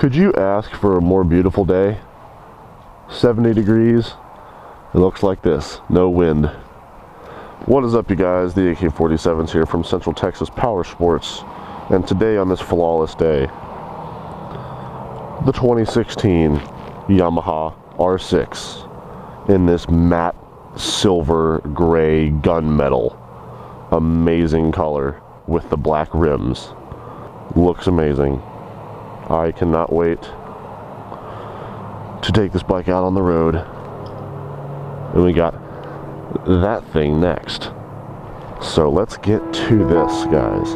Could you ask for a more beautiful day? 70 degrees. It looks like this. No wind. What is up, you guys? The AK-47's here from Central Texas Power Sports. And today on this flawless day, the 2016 Yamaha R6 in this matte silver gray gunmetal. Amazing color with the black rims. Looks amazing. I cannot wait to take this bike out on the road. And we got that thing next. So let's get to this, guys.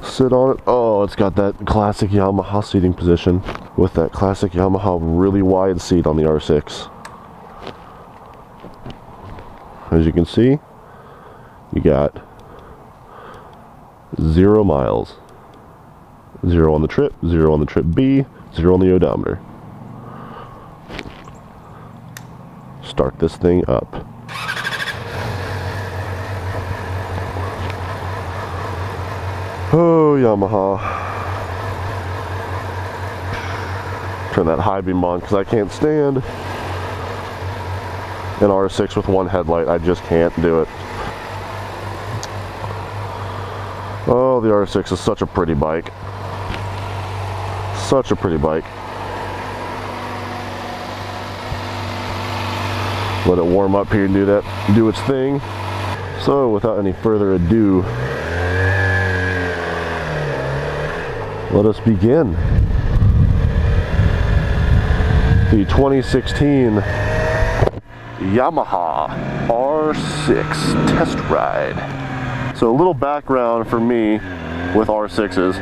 Sit on it. Oh, it's got that classic Yamaha seating position with that classic Yamaha really wide seat on the R6. As you can see, you got 0 miles. 0 on the trip, 0 on the trip B, 0 on the odometer. Start this thing up. Oh, Yamaha. Turn that high beam on because I can't stand an R6 with one headlight. I just can't do it. Oh, the R6 is such a pretty bike. Such a pretty bike. Let it warm up here and do its thing. So, without any further ado, let us begin the 2016 Yamaha R6 test ride. So a little background for me with R6s.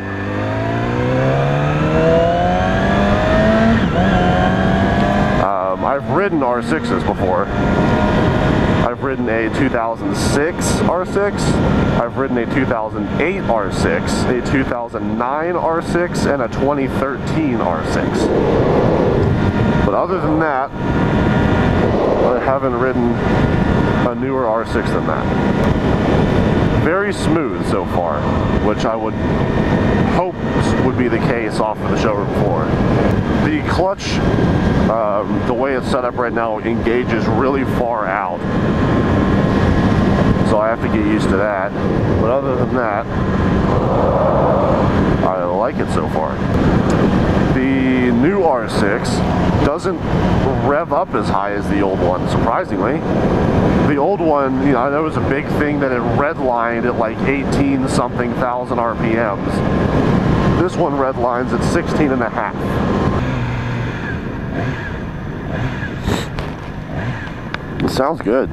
I've ridden R6s before. I've ridden a 2006 R6, I've ridden a 2008 R6, a 2009 R6, and a 2013 R6. But other than that, I haven't ridden a newer R6 than that. Very smooth so far, which I would hope would be the case off of the showroom floor. The clutch, the way it's set up right now, engages really far out. So I have to get used to that. But other than that, I like it so far. The new R6 doesn't rev up as high as the old one, surprisingly. The old one, you know, I know it was a big thing that it redlined at like 18-something thousand RPMs. This one redlines at 16.5. It sounds good.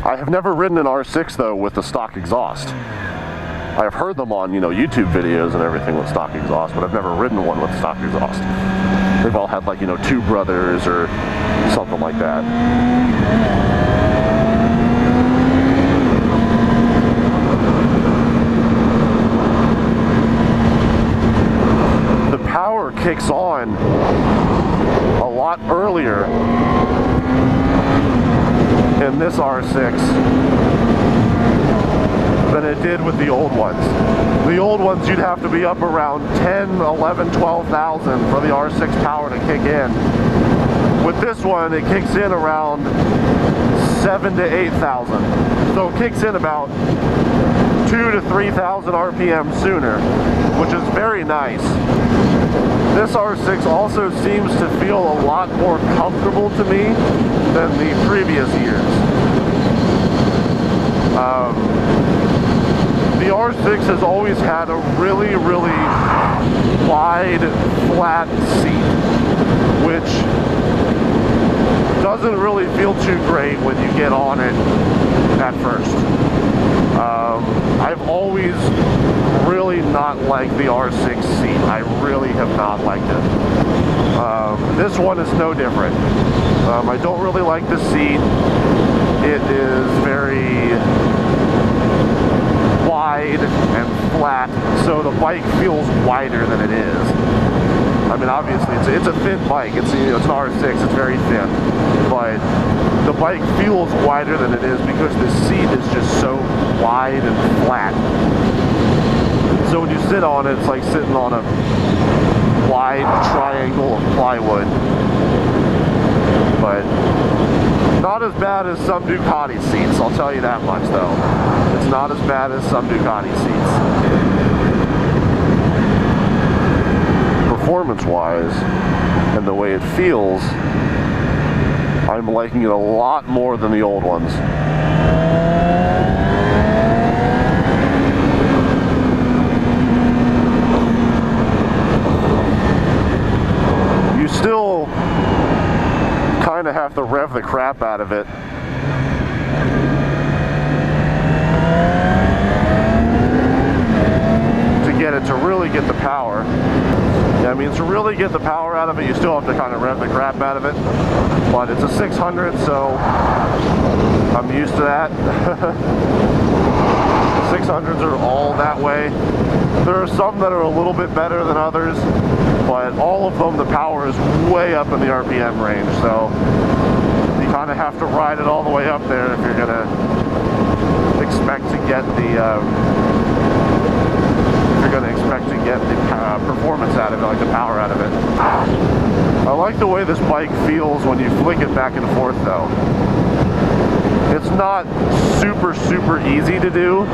I have never ridden an R6 though with the stock exhaust. I have heard them on, you know, YouTube videos and everything with stock exhaust, but I've never ridden one with stock exhaust. They've all had like, you know, Two Brothers or something like that. The power kicks on a lot earlier in this R6 than it did with the old ones. The old ones, you'd have to be up around 10, 11, 12,000 for the R6 power to kick in. With this one, it kicks in around 7 to 8,000. So it kicks in about 2 to 3,000 RPM sooner, which is very nice. This R6 also seems to feel a lot more comfortable to me than the previous years. The R6 has always had a really, really wide, flat seat, which doesn't really feel too great when you get on it at first. I've always really not liked the R6 seat. I really have not liked it. This one is no different. I don't really like the seat. It is very wide and flat, so the bike feels wider than it is. I mean, obviously, it's a thin bike. It's an R6. It's very thin, but the bike feels wider than it is because the seat is just so wide and flat. So when you sit on it, it's like sitting on a wide triangle of plywood. But not as bad as some Ducati seats. I'll tell you that much, though. It's not as bad as some Ducati seats. Performance-wise, and the way it feels, I'm liking it a lot more than the old ones. You still kind of have to rev the crap out of it to get it to really get the power. Yeah, I mean, to really get the power out of it, you still have to kind of rev the crap out of it. But it's a 600, so I'm used to that. 600s are all that way. There are some that are a little bit better than others, but all of them, the power is way up in the RPM range, so you kind of have to ride it all the way up there if you're going to expect to get the performance out of it, like the power out of it. I like the way this bike feels when you flick it back and forth, though. It's not super, super easy to do,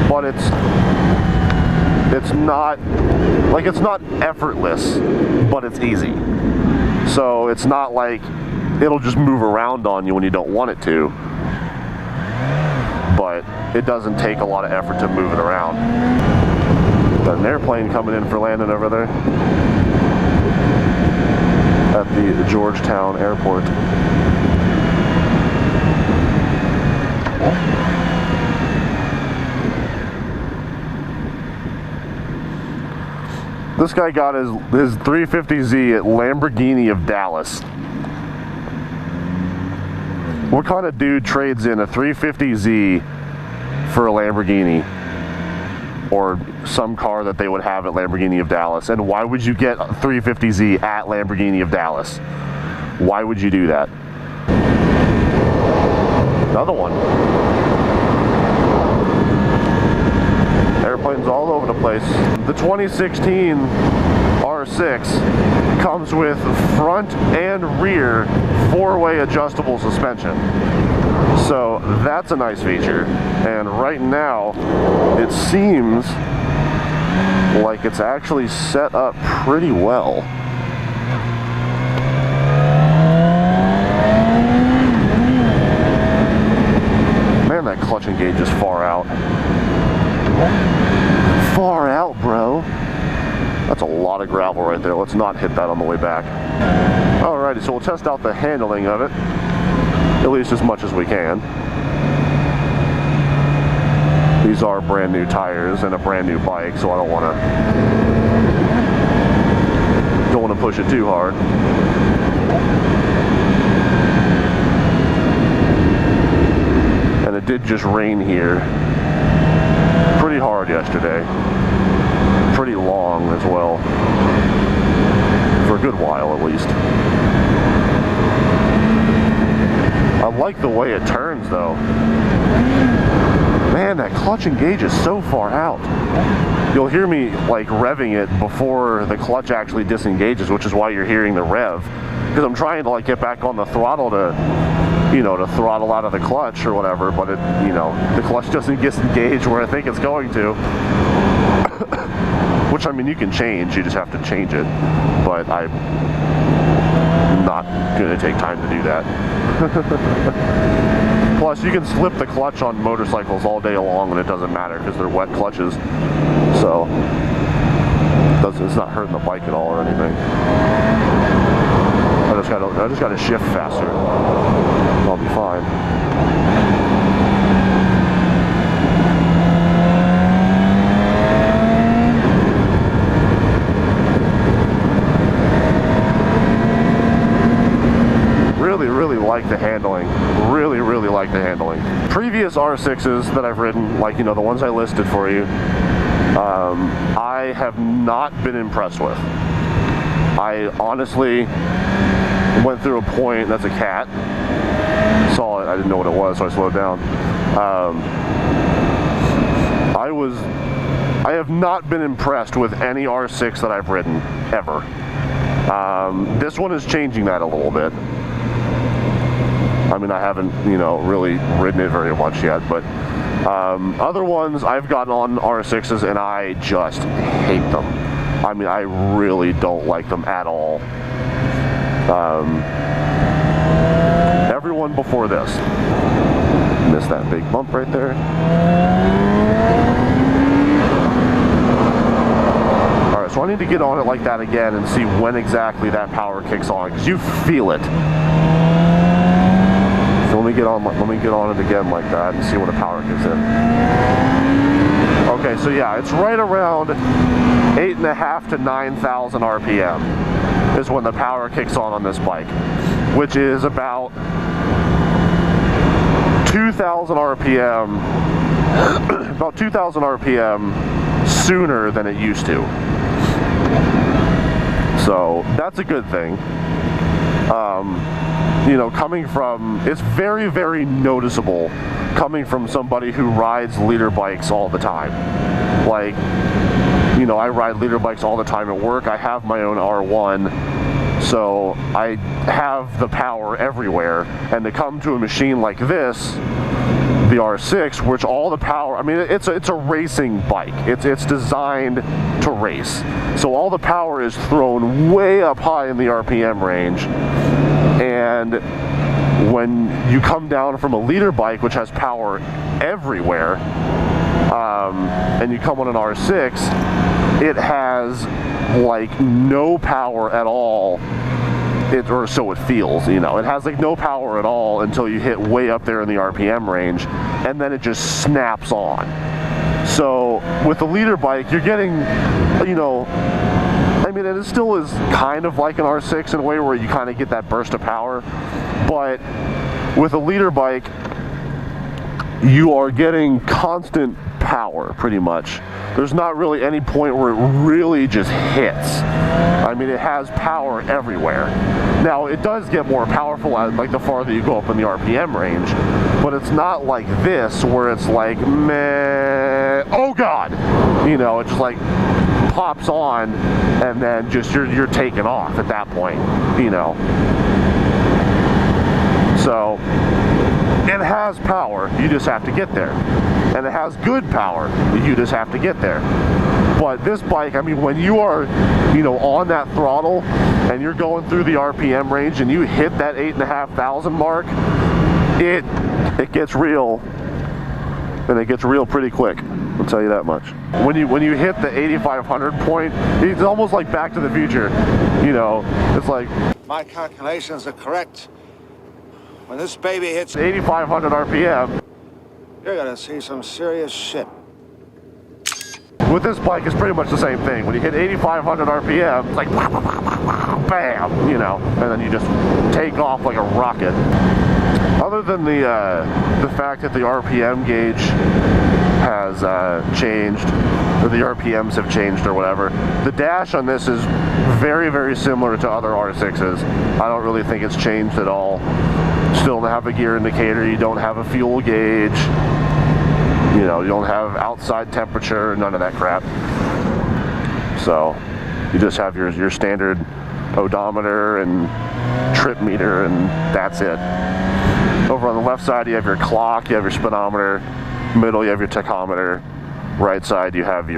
but it's not effortless, but it's easy. So it's not like it'll just move around on you when you don't want it to, but it doesn't take a lot of effort to move it around. Got an airplane coming in for landing over there at the Georgetown airport. This guy got his 350Z at Lamborghini of Dallas. What kind of dude trades in a 350Z for a Lamborghini? Or some car that they would have at Lamborghini of Dallas? And why would you get a 350Z at Lamborghini of Dallas? Why would you do that? Another one. Airplanes all over the place. The 2016 R6 comes with front and rear four-way adjustable suspension. So that's a nice feature. And right now, it seems like it's actually set up pretty well. Man, that clutch engage is far out. Far out, bro. That's a lot of gravel right there. Let's not hit that on the way back. Alrighty, so we'll test out the handling of it, at least as much as we can. These are brand new tires and a brand new bike, so I don't want to push it too hard. And it did just rain here pretty hard yesterday. Pretty long as well. For a good while at least. I like the way it turns though. Man, that clutch engage is so far out. You'll hear me like revving it before the clutch actually disengages, which is why you're hearing the rev. Because I'm trying to like get back on the throttle to, you know, to throttle out of the clutch or whatever, but it, you know, the clutch doesn't disengage where I think it's going to. Which, I mean, you can change, you just have to change it. But I'm not going to take time to do that. Plus, you can slip the clutch on motorcycles all day long and it doesn't matter because they're wet clutches. So, it's not hurting the bike at all or anything. I just gotta shift faster. I'll be fine. Really like the handling. Really like the handling. Previous R6s that I've ridden, like, you know, the ones I listed for you, I have not been impressed with. I honestly went through a point, that's a cat, saw it, I didn't know what it was, so I slowed down. I have not been impressed with any R6 that I've ridden, ever. This one is changing that a little bit. I mean, I haven't, you know, really ridden it very much yet, but other ones I've gotten on R6s and I just hate them. I mean, I really don't like them at all. Everyone before this. Missed that big bump right there. Alright, so I need to get on it like that again and see when exactly that power kicks on, because you feel it. So let me get on it again like that and see when the power kicks in. Okay, so yeah, it's right around 8.5 to 9,000 RPM is when the power kicks on this bike, which is about 2,000 RPM, about 2,000 RPM sooner than it used to. So that's a good thing. You know, coming from, it's very noticeable coming from somebody who rides leader bikes all the time. Like, you know, I ride leader bikes all the time at work. I have my own R1, so I have the power everywhere. And to come to a machine like this, the R6, which all the power, I mean, it's a racing bike. It's designed to race. So all the power is thrown way up high in the RPM range. And when you come down from a leader bike, which has power everywhere, and you come on an R6, it has like no power at all. Or so it feels, you know. It has like no power at all until you hit way up there in the RPM range, and then it just snaps on. So with the leader bike, you're getting, you know, I mean, it still is kind of like an R6 in a way where you kind of get that burst of power, but with a leader bike, you are getting constant power, pretty much. There's not really any point where it really just hits. I mean, it has power everywhere. Now, it does get more powerful as, like, the farther you go up in the RPM range, but it's not like this, where it's like, meh, oh God! You know, it just like pops on, and then just you're taken off at that point, you know. So, it has power, you just have to get there. And it has good power, you just have to get there. But this bike, I mean, when you are, you know, on that throttle and you're going through the RPM range and you hit that 8,500 mark, it gets real, and it gets real pretty quick. I'll tell you that much. When you hit the 8,500 point, it's almost like Back to the Future. You know, it's like, my calculations are correct. When this baby hits 8,500 RPM, you're gonna see some serious shit. With this bike, it's pretty much the same thing. When you hit 8,500 RPM, it's like bam, you know, and then you just take off like a rocket. Other than the fact that the RPM gauge has changed, or the RPMs have changed or whatever, the dash on this is very similar to other R6s. I don't really think it's changed at all. Still don't have a gear indicator. You don't have a fuel gauge. You know, you don't have outside temperature, none of that crap. So you just have your standard odometer and trip meter, and that's it. Over on the left side, you have your clock, you have your speedometer. Middle, you have your tachometer. Right side, you have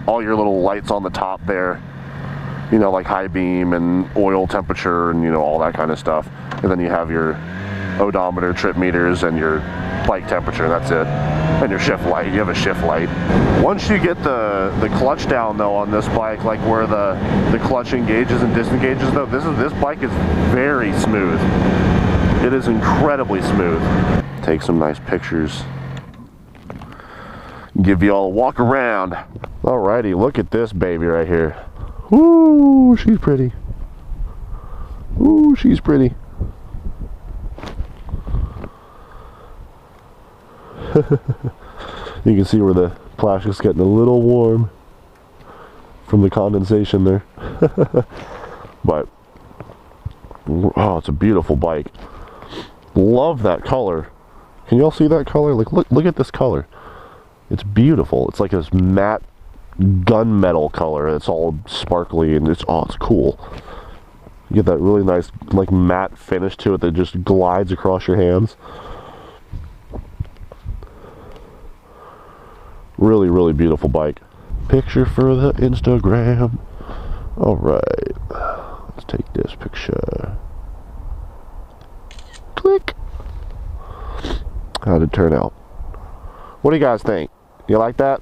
all your little lights on the top there. You know, like high beam and oil temperature and, you know, all that kind of stuff. And then you have your odometer, trip meters, and your bike temperature, that's it. And your shift light, you have a shift light. Once you get the clutch down though on this bike, like where the clutch engages and disengages though, this bike is very smooth. It is incredibly smooth. Take some nice pictures. Give you all a walk around. Alrighty, look at this baby right here. Ooh, she's pretty. Ooh, she's pretty. You can see where the plastic's getting a little warm from the condensation there. But, oh, it's a beautiful bike. Love that color. Can y'all see that color? Like, look at this color. It's beautiful. It's like this matte gunmetal color. It's all sparkly and it's cool. You get that really nice, like, matte finish to it that just glides across your hands. Really, really beautiful bike. Picture for the Instagram. Alright. Let's take this picture. Click. How did it turn out? What do you guys think? You like that?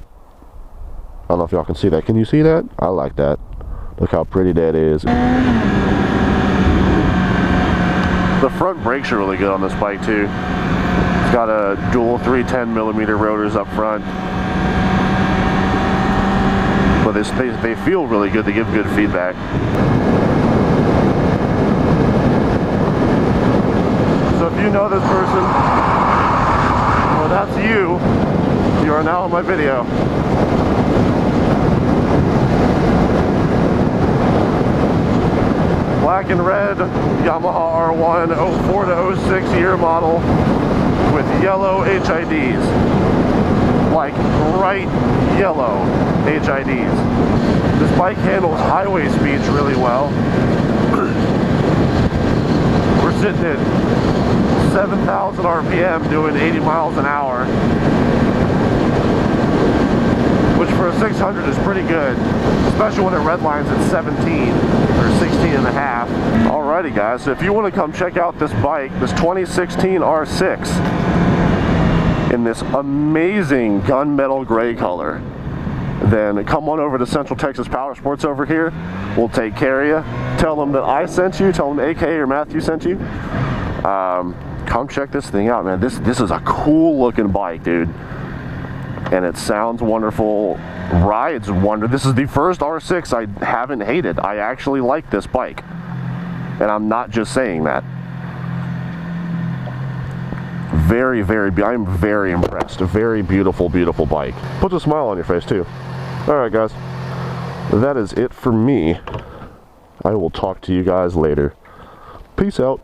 I don't know if y'all can see that. Can you see that? I like that. Look how pretty that is. The front brakes are really good on this bike too. It's got a dual 310mm rotors up front. But they feel really good. They give good feedback. So if you know this person, well, that's you. You are now in my video. Black and red Yamaha R1 04 to 06 year model with yellow HIDs. Like bright yellow HIDs. This bike handles highway speeds really well. We're sitting at 7,000 RPM doing 80 miles an hour, which for a 600 is pretty good, especially when it redlines at 17 or 16 and a half. Alrighty guys, so if you want to come check out this bike, this 2016 R6 in this amazing gunmetal gray color, then come on over to Central Texas Power Sports over here. We'll take care of you. Tell them that I sent you, tell them AK or Matthew sent you. Come check this thing out, man. This is a cool looking bike, dude. And it sounds wonderful, rides wonderful. This is the first R6 I haven't hated. I actually like this bike. And I'm not just saying that. I'm very impressed. A very beautiful, beautiful bike. Puts a smile on your face too. Alright guys, that is it for me. I will talk to you guys later. Peace out.